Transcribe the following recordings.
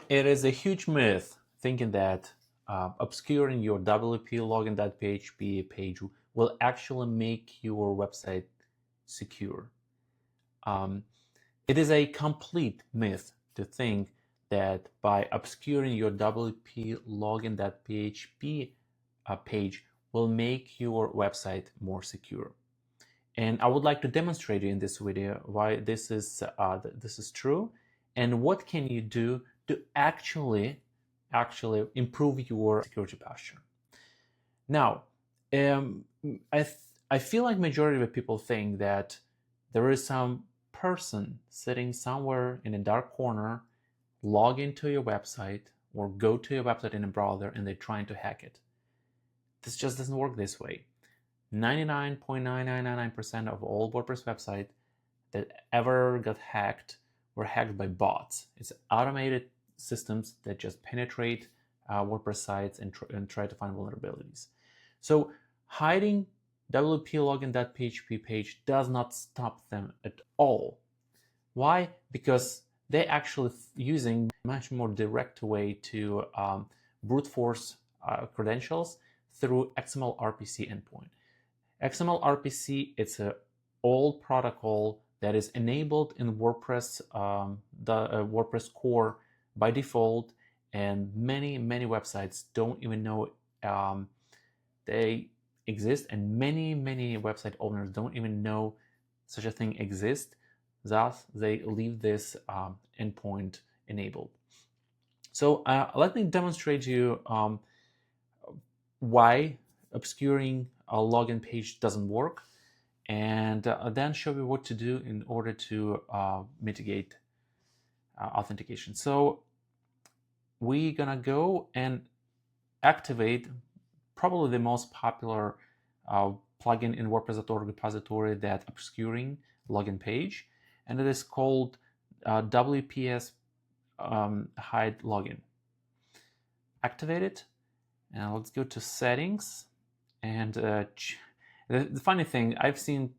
It is a huge myth thinking that obscuring your wp-login.php page will actually make your website secure. It is a complete myth to think that by obscuring your wp-login.php page will make your website more secure. And I would like to demonstrate in this video why this is true and what can you do to actually improve your security posture. Now, I feel like majority of people think that there is some person sitting somewhere in a dark corner, log into your website or go to your website in a browser and they're trying to hack it. This just doesn't work this way. 99.9999% of all WordPress websites that ever got hacked were hacked by bots. It's automated systems that just penetrate WordPress sites and try to find vulnerabilities. So hiding wp-login.php page does not stop them at all. Why? Because they're actually using much more direct way to brute force credentials through XML-RPC endpoint. XML-RPC, it's an old protocol that is enabled in WordPress, WordPress core by default, and many websites don't even know they exist, and many website owners don't even know such a thing exists. Thus, they leave this endpoint enabled. So let me demonstrate to you why obscuring a login page doesn't work, and then show you what to do in order to mitigate authentication. So we're gonna go and activate probably the most popular plugin in WordPress.org repository that obscuring login page, and it is called WPS Hide Login. Activate it, and let's go to settings. And the funny thing, I've seen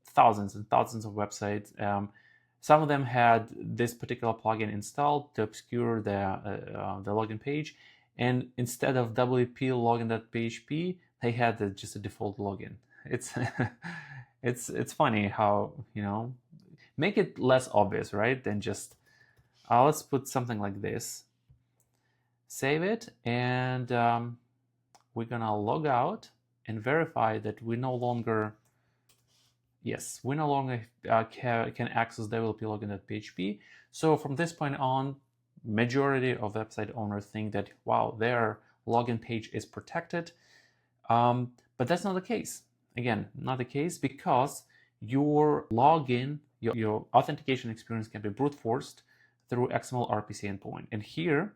thousands and thousands of websites. Some of them had this particular plugin installed to obscure the login page, and instead of wp-login.php, they had just a default login. It's it's funny how, you know, make it less obvious, right? Than just let's put something like this. Save it, and we're gonna log out and verify that we no longer can access wp-login.php. So from this point on, majority of website owners think that, wow, their login page is protected, but that's not the case. Again, not the case, because your login, your authentication experience can be brute forced through XML-RPC endpoint. And here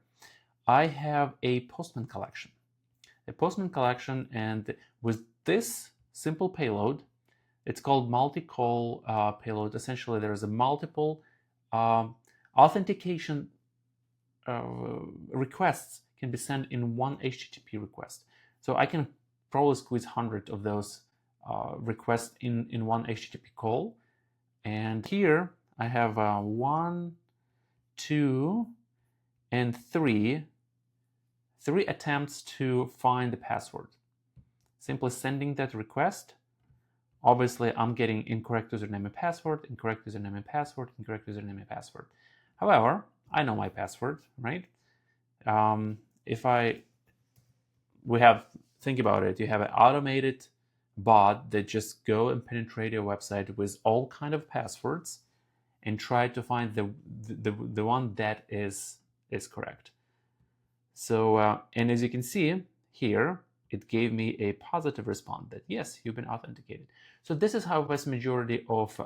I have a Postman collection. And with this simple payload, it's called multicall payload. Essentially, there is a multiple authentication requests can be sent in one HTTP request. So I can probably squeeze 100 of those requests in one HTTP call. And here I have 1, 2, and 3 attempts to find the password. Simply sending that request. Obviously, I'm getting incorrect username and password, incorrect username and password, incorrect username and password. However, I know my password, right? Think about it, you have an automated bot that just go and penetrate your website with all kind of passwords and try to find the one that is correct. So, and as you can see here, it gave me a positive response that yes, you've been authenticated. So this is how vast majority of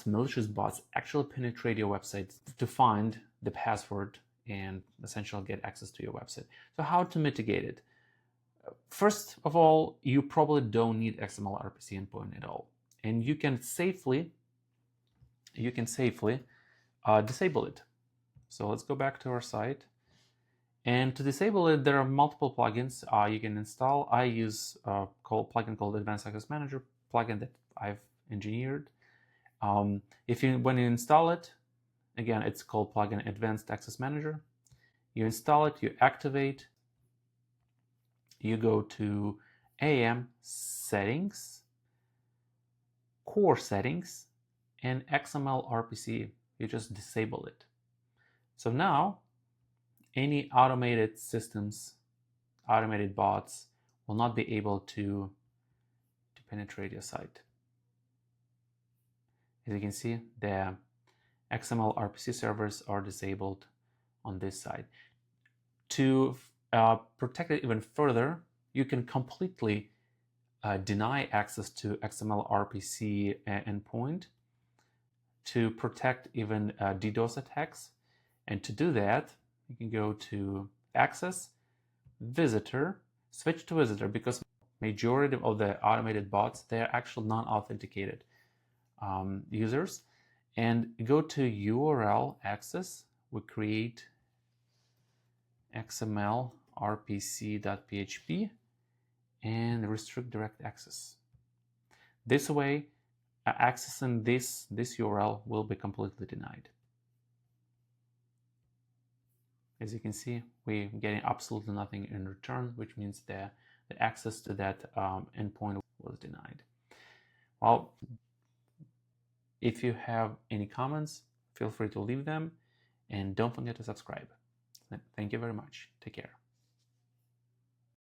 malicious bots actually penetrate your website to find the password and essentially get access to your website. So how to mitigate it? First of all, you probably don't need XML-RPC endpoint at all, and you can safely disable it. So let's go back to our site. And to disable it, there are multiple plugins you can install. I use a plugin called Advanced Access Manager plugin that I've engineered. When you install it, Again, it's called Plugin Advanced Access Manager. You install it, you activate, you go to AM settings, core settings, and XML-RPC. You just disable it. So now any automated systems, automated bots will not be able to penetrate your site. As you can see, the XML-RPC servers are disabled on this side. To protect it even further, you can completely deny access to XML-RPC endpoint to protect even DDoS attacks. And to do that, you can go to Access, Visitor, switch to Visitor, because majority of the automated bots, they're actually non-authenticated users. And go to URL access. We create xmlrpc.php and restrict direct access. This way, accessing this URL will be completely denied. As you can see, we're getting absolutely nothing in return, which means the access to that endpoint was denied. Well, if you have any comments, feel free to leave them, and don't forget to subscribe. Thank you very much. Take care.